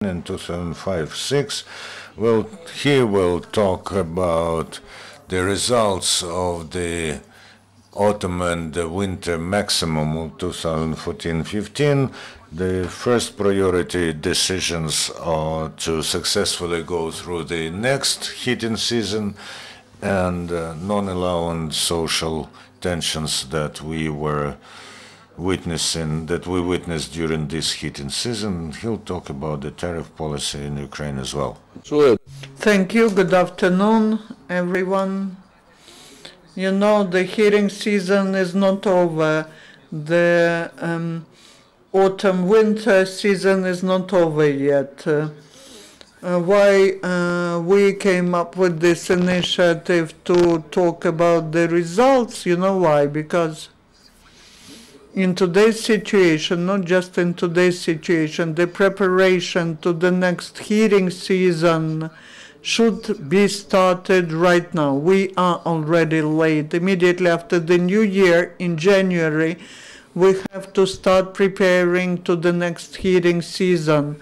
and 2005-6. Well, here we'll talk about the results of the autumn and the winter maximum of 2014-15. The first priority decisions are to successfully go through the next heating season and non-allowing social tensions that we witnessed during this heating season. He'll talk about the tariff policy in Ukraine as well. Thank you. Good afternoon, everyone. You know, the heating season is not over. The autumn-winter season is not over yet. Why we came up with this initiative to talk about the results? You know why? Because in today's situation, not just in today's situation, the preparation to the next heating season should be started right now. We are already late. Immediately after the new year in January, we have to start preparing to the next heating season.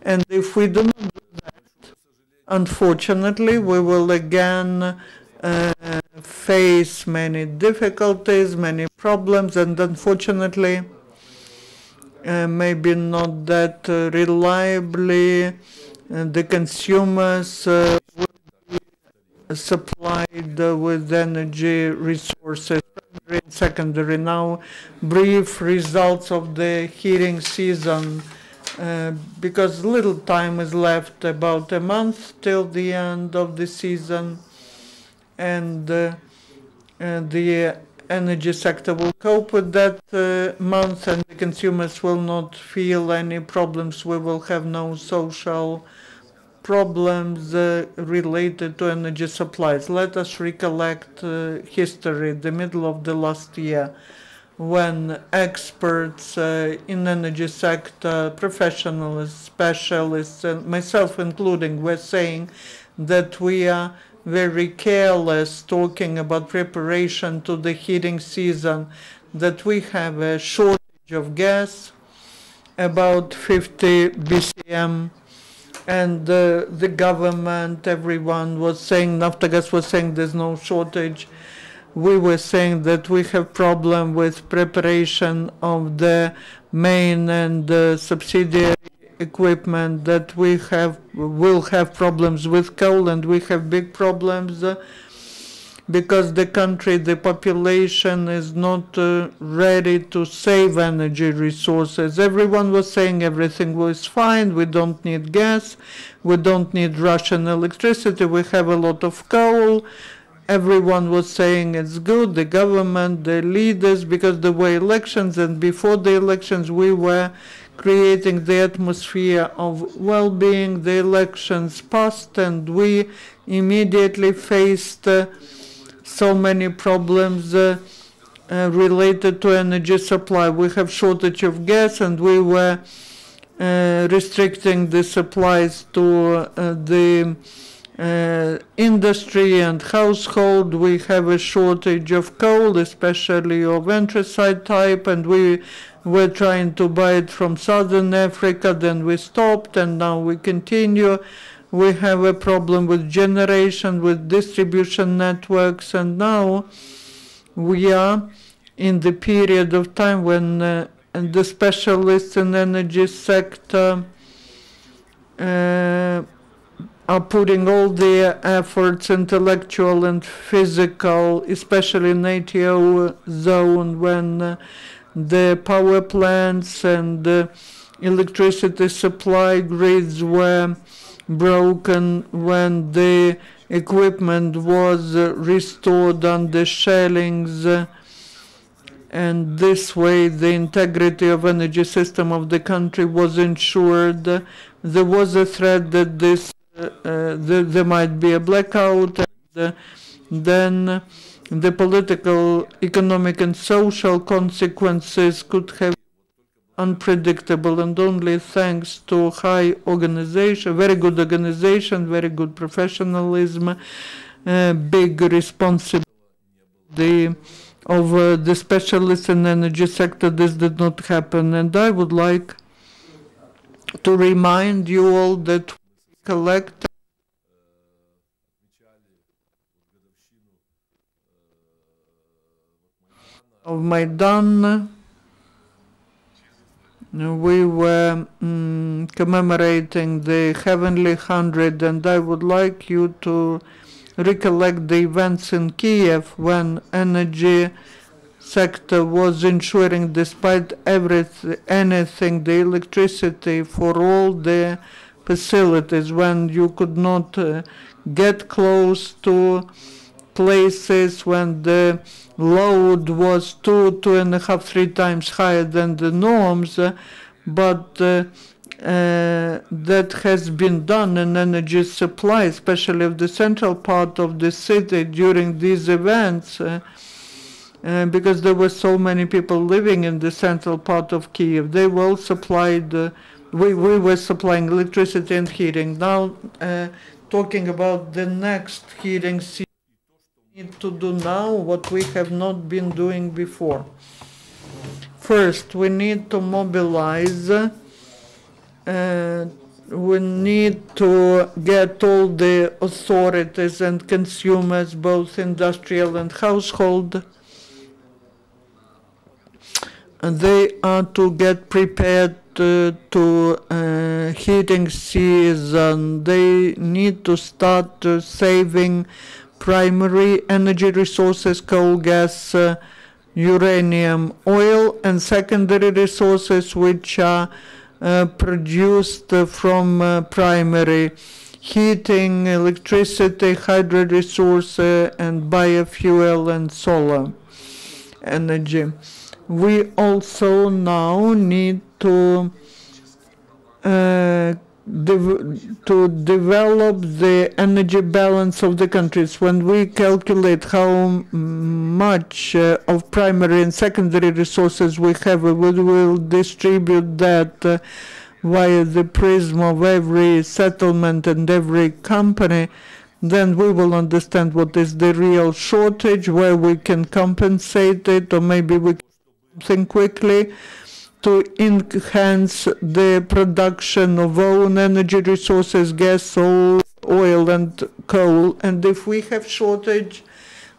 And if we do not do that, unfortunately, we will again face many difficulties, many problems, and unfortunately, maybe not that reliably, the consumers will be supplied with energy resources. Primary and secondary. Now, brief results of the heating season, because little time is left, about a month till the end of the season, and the energy sector will cope with that month, and the consumers will not feel any problems. We will have no social problems related to energy supplies. Let us recollect history, the middle of the last year, when experts in energy sector, professionals, specialists, and myself including, were saying that we are very careless talking about preparation to the heating season, that we have a shortage of gas, about 50 BCM, and the government, everyone was saying, Naftogaz was saying there's no shortage. We were saying that we have problem with preparation of the main and subsidiary equipment, that we will have problems with coal, and we have big problems because the country, the population is not ready to save energy resources. Everyone was saying everything was fine, we don't need gas, we don't need Russian electricity, we have a lot of coal. Everyone was saying it's good, the government, the leaders, because there were elections, and before the elections we were creating the atmosphere of well-being. The elections passed, and we immediately faced so many problems related to energy supply. We have shortage of gas, and we were restricting the supplies to the industry and household. We have a shortage of coal, especially of anthracite type, and we were trying to buy it from Southern Africa, then we stopped, and now we continue. We have a problem with generation, with distribution networks, and now we are in the period of time when the specialists in energy sector are putting all their efforts, intellectual and physical, especially in ATO zone, when the power plants and electricity supply grids were broken, when the equipment was restored under shellings, and this way the integrity of energy system of the country was ensured. There was a threat that there might be a blackout, and then the political, economic, and social consequences could have unpredictable, and only thanks to high organization, very good organization, very good professionalism, big responsibility of the specialists in energy sector, this did not happen. And I would like to remind you all that we collect of Maidan. We were commemorating the Heavenly 100, and I would like you to recollect the events in Kiev when energy sector was ensuring, despite anything, the electricity for all the facilities, when you could not get close to places, when the load was 2.5, 3 times higher than the norms, but that has been done in energy supply, especially of the central part of the city during these events, because there were so many people living in the central part of Kiev. They were supplied, we were supplying electricity and heating. Now, talking about the next heating season, we need to do now what we have not been doing before. First, we need to mobilize, we need to get all the authorities and consumers, both industrial and household, and they are to get prepared to heating season. They need to start saving primary energy resources, coal, gas, uranium, oil, and secondary resources which are produced from primary heating, electricity, hydro resource, and biofuel and solar energy. We also now need to develop the energy balance of the countries. When we calculate how much of primary and secondary resources we have, we will distribute that via the prism of every settlement and every company. Then we will understand what is the real shortage, where we can compensate it, or maybe we can do something quickly to enhance the production of own energy resources, gas, oil, and coal. And if we have shortage,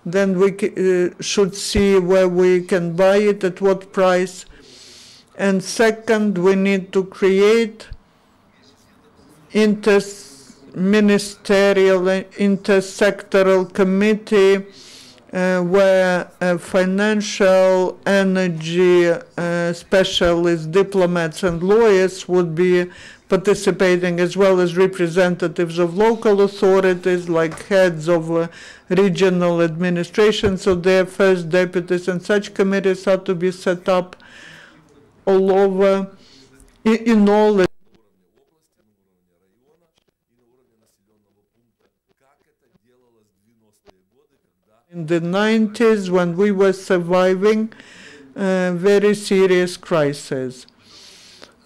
then we should see where we can buy it, at what price. And second, we need to create inter-ministerial, intersectoral committee where financial, energy specialists, diplomats, and lawyers would be participating, as well as representatives of local authorities, like heads of regional administrations, so their first deputies, and such committees are to be set up all over, in all in the 90s, when we were surviving very serious crises.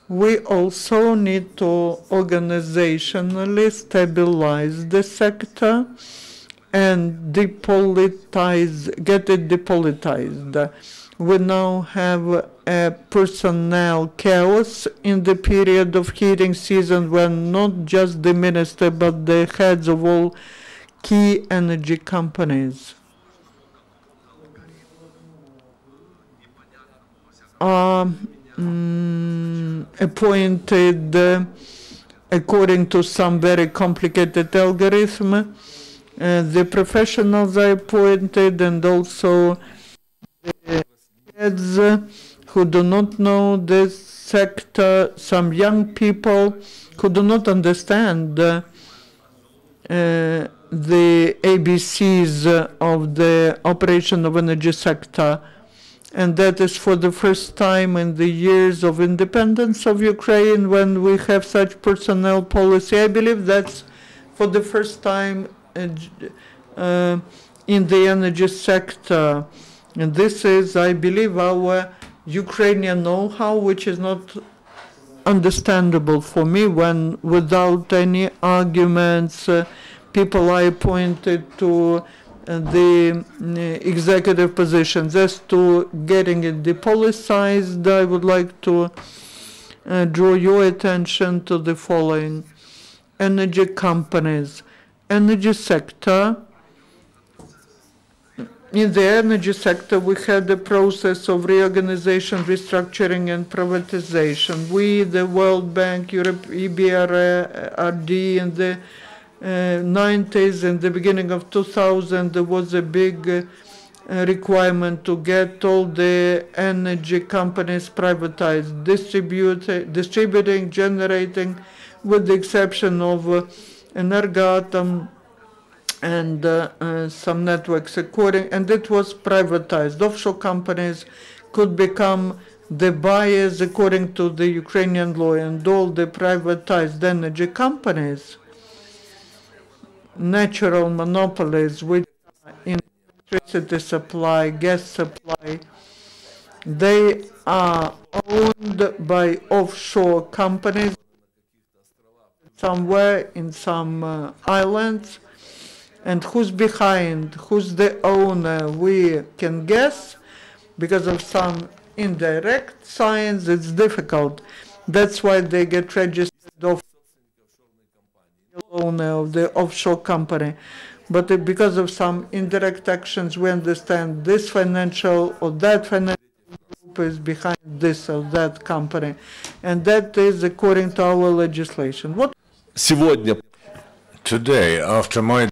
We also need to organizationally stabilize the sector and depolitize, get it depolitized. We now have a personnel chaos in the period of heating season, when not just the minister but the heads of all key energy companies are appointed according to some very complicated algorithm. The professionals are appointed, and also the heads who do not know this sector, some young people who do not understand the ABCs of the operation of energy sector. And that is for the first time in the years of independence of Ukraine when we have such personnel policy. I believe that's for the first time in the energy sector. And this is, I believe, our Ukrainian know-how, which is not understandable for me when, without any arguments, people are appointed to the executive positions. As to getting it depoliticized, I would like to draw your attention to the following. Energy companies. Energy sector. In the energy sector, we had the process of reorganization, restructuring, and privatization. We, the World Bank, Europe, EBRD, in the 90s and the beginning of 2000, there was a big requirement to get all the energy companies privatized, distributing, generating, with the exception of Energatom and some networks and it was privatized. Offshore companies could become the buyers according to the Ukrainian law, and all the privatized energy companies, natural monopolies which are in electricity supply, gas supply, they are owned by offshore companies somewhere in some islands. And who's behind, who's the owner, we can guess. Because of some indirect science, it's difficult. That's why they get registered of the owner of the offshore company. But because of some indirect actions, we understand this financial or that financial group is behind this or that company. And that is according to our legislation. What? Today, after my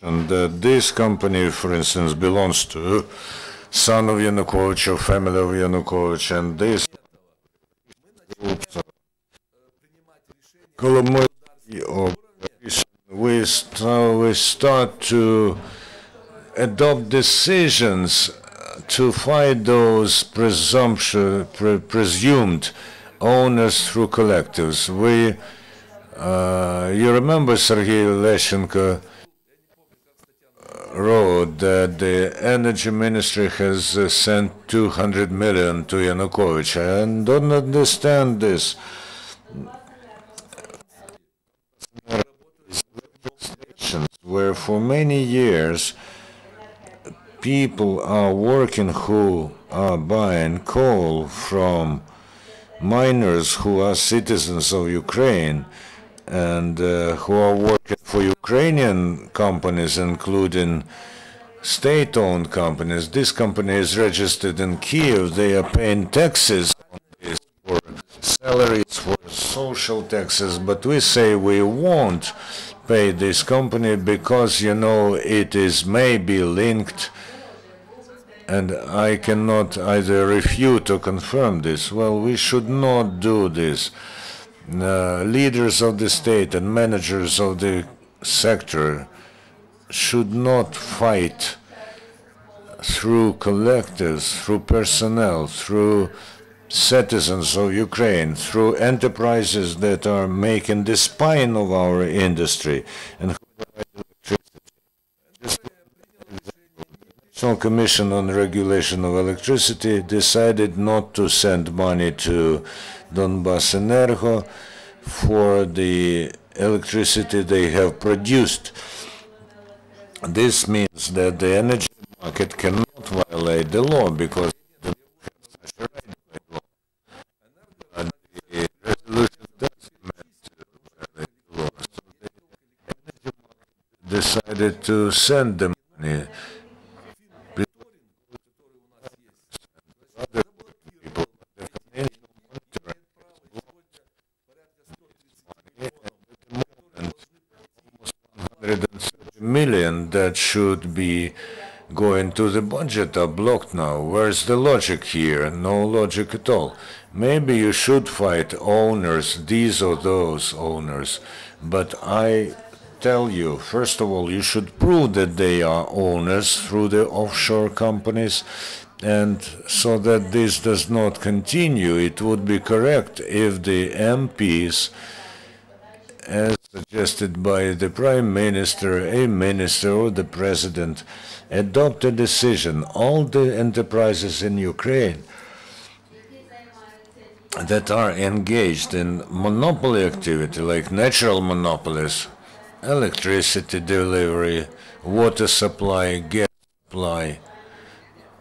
and this company, for instance, belongs to son of Yanukovych or family of Yanukovych, and this we start to adopt decisions to fight those presumed owners through collectives. You remember Sergei Leshchenko wrote that the energy ministry has sent 200 million to Yanukovych. I don't understand this. Where for many years people are working who are buying coal from miners who are citizens of Ukraine and who are working for Ukrainian companies, including state-owned companies. This company is registered in Kiev. They are paying taxes on this for salaries, for social taxes, but we say we won't pay this company because, you know, it is maybe linked, and I cannot either refute or confirm this. Well, we should not do this. Leaders of the state and managers of the sector should not fight through collectives, through personnel, through citizens of Ukraine, through enterprises that are making the spine of our industry and the National Commission on Regulation of Electricity decided not to send money to Donbas Energo for the electricity they have produced. This means that the energy market cannot violate the law because they don't have such a right by law. And the resolution doesn't meant to violate the law. So the energy market decided to send the money. Million that should be going to the budget are blocked now. Where's the logic here? No logic at all. Maybe you should fight owners, these or those owners, but I tell you, first of all, you should prove that they are owners through the offshore companies, and so that this does not continue. It would be correct if the MPs, as suggested by the Prime Minister, a minister, or the President, adopt a decision. All the enterprises in Ukraine that are engaged in monopoly activity, like natural monopolies, electricity delivery, water supply, gas supply,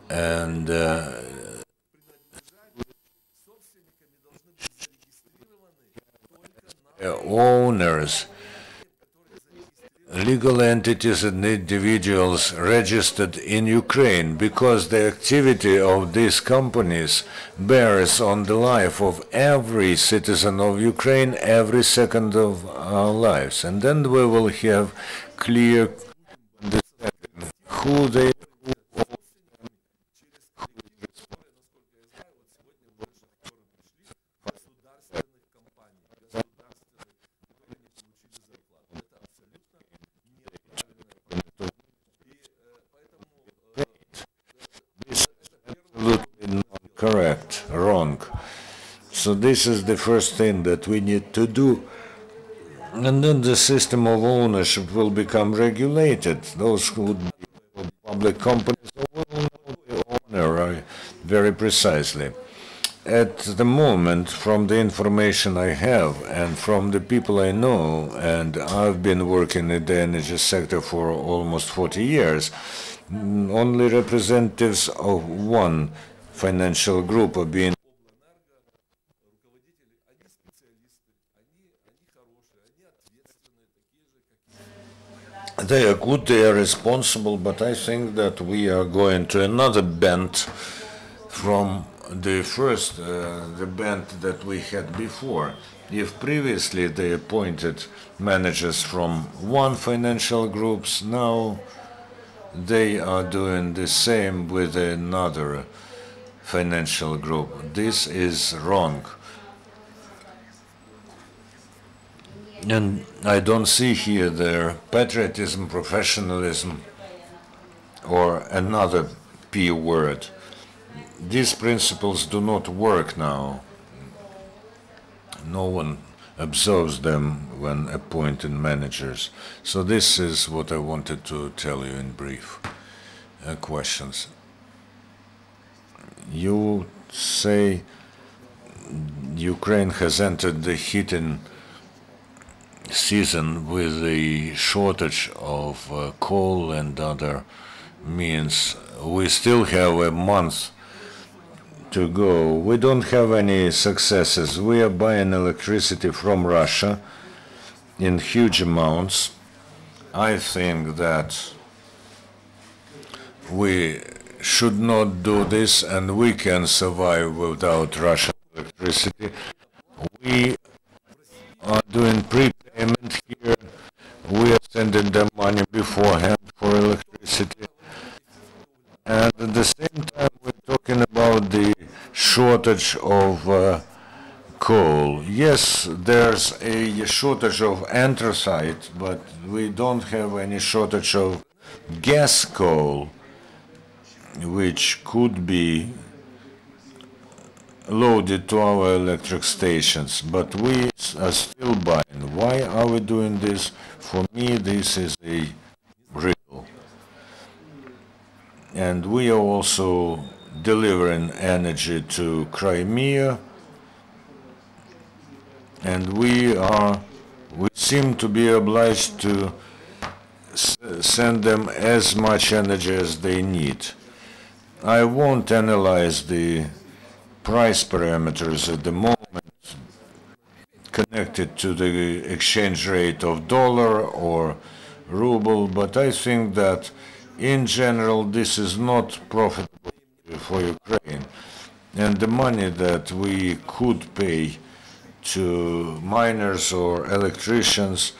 and owners, legal entities and individuals registered in Ukraine, because the activity of these companies bears on the life of every citizen of Ukraine every second of our lives. And then we will have clear understanding who they absolutely not correct, wrong. So this is the first thing that we need to do. And then the system of ownership will become regulated. Those who would be public companies will know the owner very precisely. At the moment, from the information I have and from the people I know, and I've been working in the energy sector for almost 40 years, only representatives of one financial group are being. They are good, they are responsible, but I think that we are going to another bend from the first, the band that we had before. If previously they appointed managers from one financial groups, now they are doing the same with another financial group. This is wrong. And I don't see here their patriotism, professionalism, or another P word. These principles do not work now. No one observes them when appointing managers. So this is what I wanted to tell you in brief. Questions? You say Ukraine has entered the heating season with a shortage of coal and other means. We still have a month to go. We don't have any successes. We are buying electricity from Russia in huge amounts. I think that we should not do this, and we can survive without Russian electricity. We are doing prepayment here. We are sending them money beforehand for electricity. And at the same time, we're talking about the shortage of coal. Yes, there's a shortage of anthracite, but we don't have any shortage of gas coal, which could be loaded to our electric stations, but we are still buying. Why are we doing this? For me, this is a riddle. And we are also delivering energy to Crimea, and we seem to be obliged to send them as much energy as they need. I won't analyze the price parameters at the moment connected to the exchange rate of dollar or ruble, but I think that in general this is not profitable for Ukraine. And the money that we could pay to miners or electricians,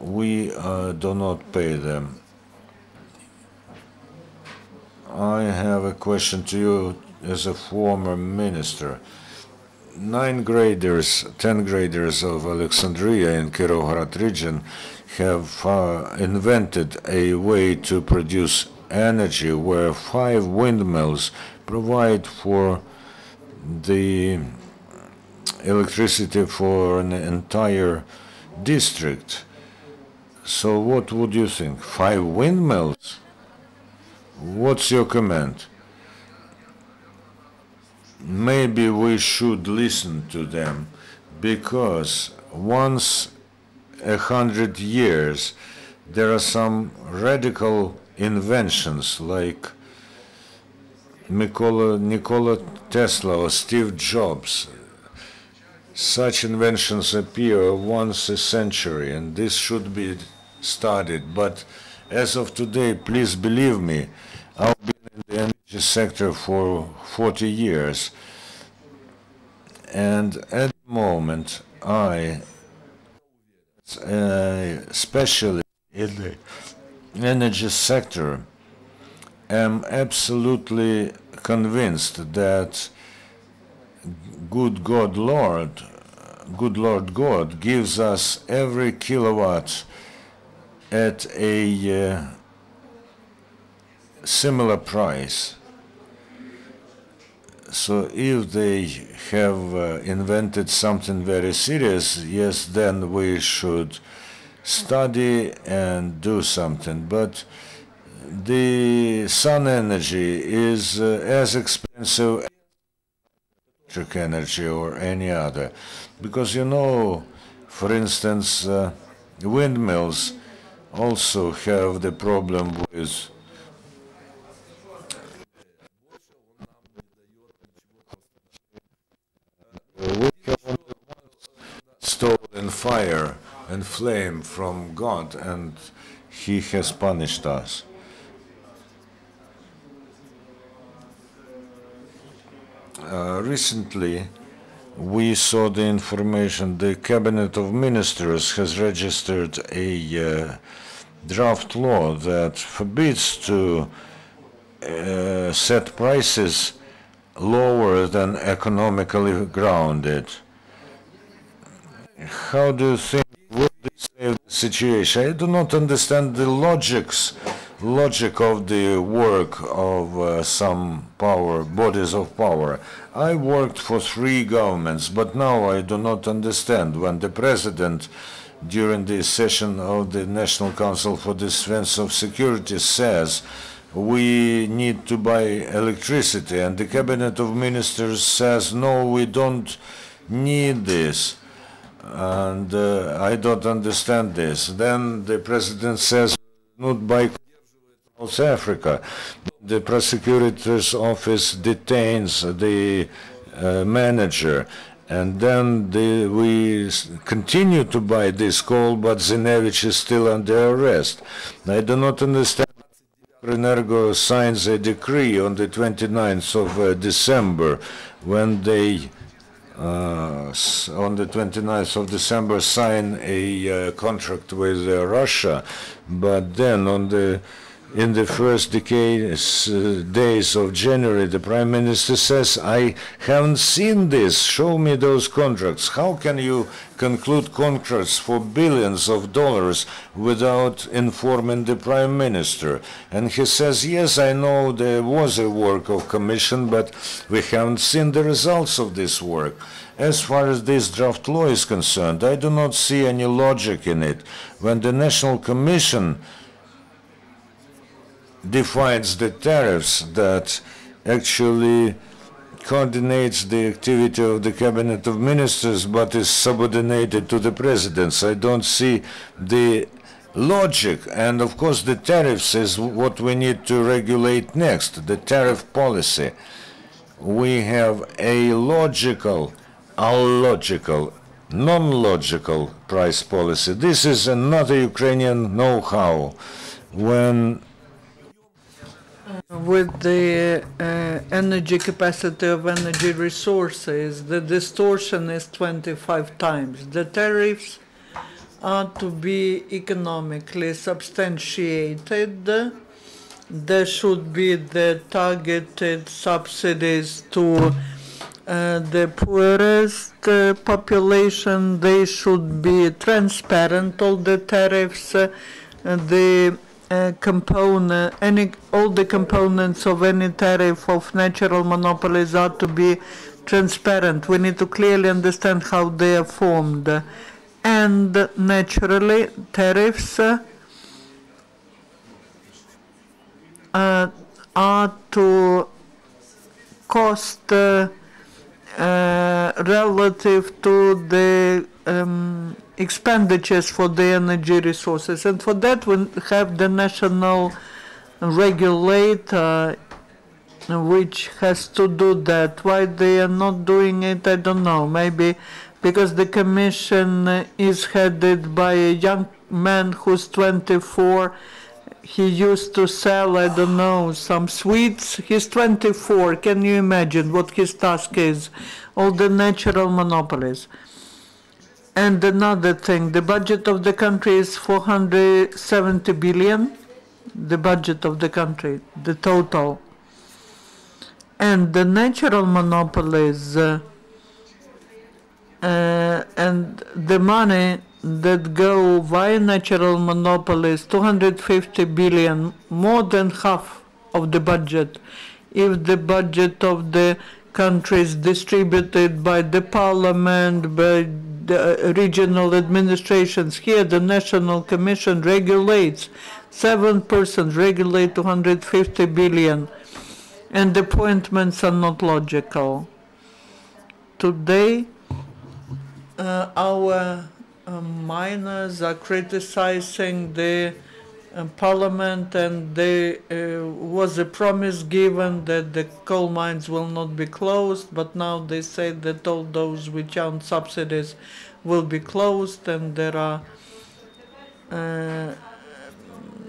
we do not pay them. I have a question to you as a former minister. 10 graders of Alexandria in Kirovgrad region have invented a way to produce energy where 5 windmills provide for the electricity for an entire district. So what would you think? 5 windmills? What's your comment? maybe we should listen to them, because once 100 years there are some radical inventions like Nikola Tesla or Steve Jobs. Such inventions appear once a century, and this should be studied. But as of today, please believe me, I've been in the energy sector for 40 years, and at the moment I, especially in the energy sector, am absolutely convinced that good Lord God gives us every kilowatt at a similar price. So if they have invented something very serious, yes, then we should study and do something. But the sun energy is as expensive as electric energy or any other. Because, you know, for instance, windmills also have the problem with we have only stolen fire and flame from God, and He has punished us. Recently, we saw the information the Cabinet of Ministers has registered a draft law that forbids to set prices lower than economically grounded. How do you think would this save the situation? I do not understand the logic of the work of some bodies of power. I worked for 3 governments, but now I do not understand when the president, during the session of the National Council for Defense of Security, says we need to buy electricity, and the Cabinet of Ministers says no, we don't need this. And I don't understand this. Then the president says not buy South Africa. The prosecutor's office detains the manager, and then we continue to buy this coal, but Zinevich is still under arrest. I do not understand. Energo signs a decree on the 29th of December, when they on the 29th of December sign a contract with Russia, but then in the first days of January, the Prime Minister says, I haven't seen this, show me those contracts. How can you conclude contracts for billions of dollars without informing the Prime Minister? And he says, yes, I know there was a work of commission, but we haven't seen the results of this work. As far as this draft law is concerned, I do not see any logic in it. When the National Commission defines the tariffs that actually coordinates the activity of the Cabinet of Ministers but is subordinated to the President, I don't see the logic. And of course the tariffs is what we need to regulate next, the tariff policy. We have a logical, non-logical price policy. This is another Ukrainian know-how. When with the energy capacity of energy resources, the distortion is 25 times. The tariffs are to be economically substantiated. There should be the targeted subsidies to the poorest population. They should be transparent, all the tariffs, all the components of any tariff of natural monopolies are to be transparent. We need to clearly understand how they are formed. And naturally, tariffs are to cost relative to the expenditures for the energy resources. And for that we have the national regulator which has to do that. Why they are not doing it, I don't know. Maybe because the commission is headed by a young man who's 24. He used to sell, I don't know, some sweets. He's 24. Can you imagine what his task is? All the natural monopolies. And another thing, the budget of the country is 470 billion. The budget of the country, the total. And the natural monopolies and the money that go via natural monopolies, 250 billion, more than half of the budget. If the budget of the country is distributed by the parliament, by the regional administrations, here the National Commission regulates, 7 persons regulate 250 billion. And the appointments are not logical. Today, our miners are criticizing the parliament, and there was a promise given that the coal mines will not be closed, but now they say that all those which are on subsidies will be closed, and there are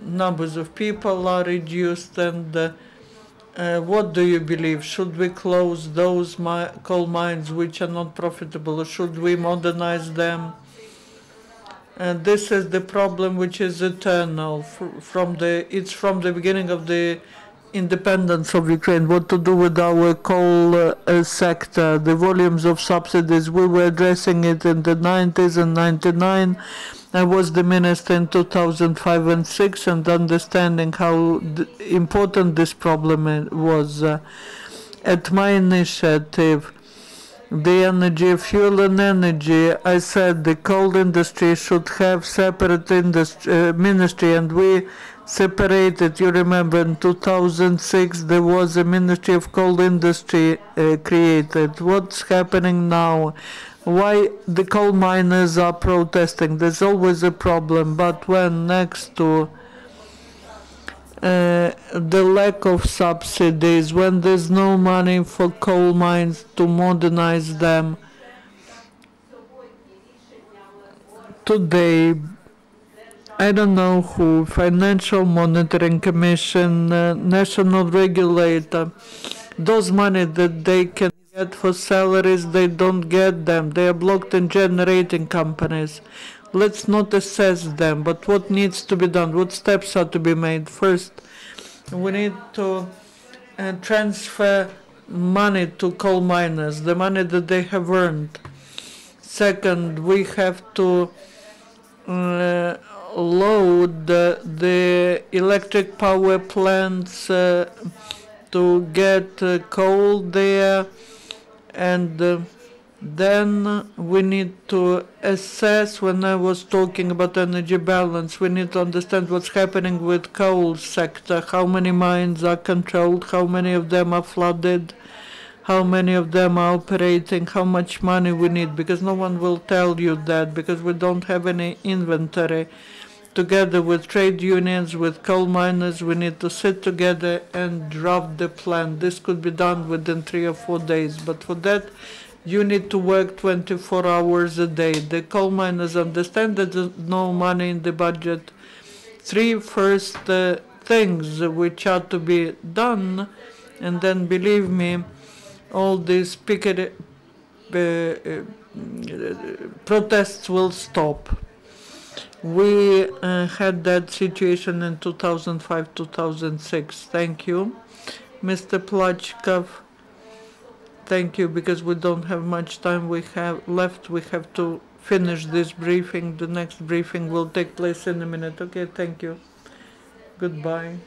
numbers of people are reduced, and what do you believe? Should we close those coal mines which are not profitable, or should we modernize them? And this is the problem which is eternal. It's from the beginning of the independence of Ukraine. What to do with our coal sector? The volumes of subsidies, we were addressing it in the 90s and 99. I was the minister in 2005 and 6, and understanding how important this problem was. At my initiative, the energy, fuel and energy, I said the coal industry should have separate ministry, and we separated. You remember in 2006 there was a Ministry of Coal Industry created. What's happening now? Why the coal miners are protesting? There's always a problem, but when next to the lack of subsidies, when there's no money for coal mines to modernize them, today, I don't know who, Financial Monitoring Commission, national regulator, those money that they can get for salaries, they don't get them. They are blocked in generating companies. Let's not assess them, but what needs to be done? What steps are to be made? First, we need to transfer money to coal miners, the money that they have earned. Second, we have to load the electric power plants to get coal there, and then we need to assess. When I was talking about energy balance, we need to understand what's happening with coal sector, how many mines are controlled, how many of them are flooded, how many of them are operating, how much money we need, because no one will tell you that, because we don't have any inventory. Together with trade unions, with coal miners, we need to sit together and draft the plan. This could be done within 3 or 4 days, but for that you need to work 24 hours a day. The coal miners understand that there's no money in the budget. 3 first things which are to be done, and then believe me, all these protests will stop. We had that situation in 2005-2006. Thank you. Mr. Plachkov, thank you, because we don't have much time we have left. We have to finish this briefing. The next briefing will take place in a minute. Okay, thank you. Goodbye.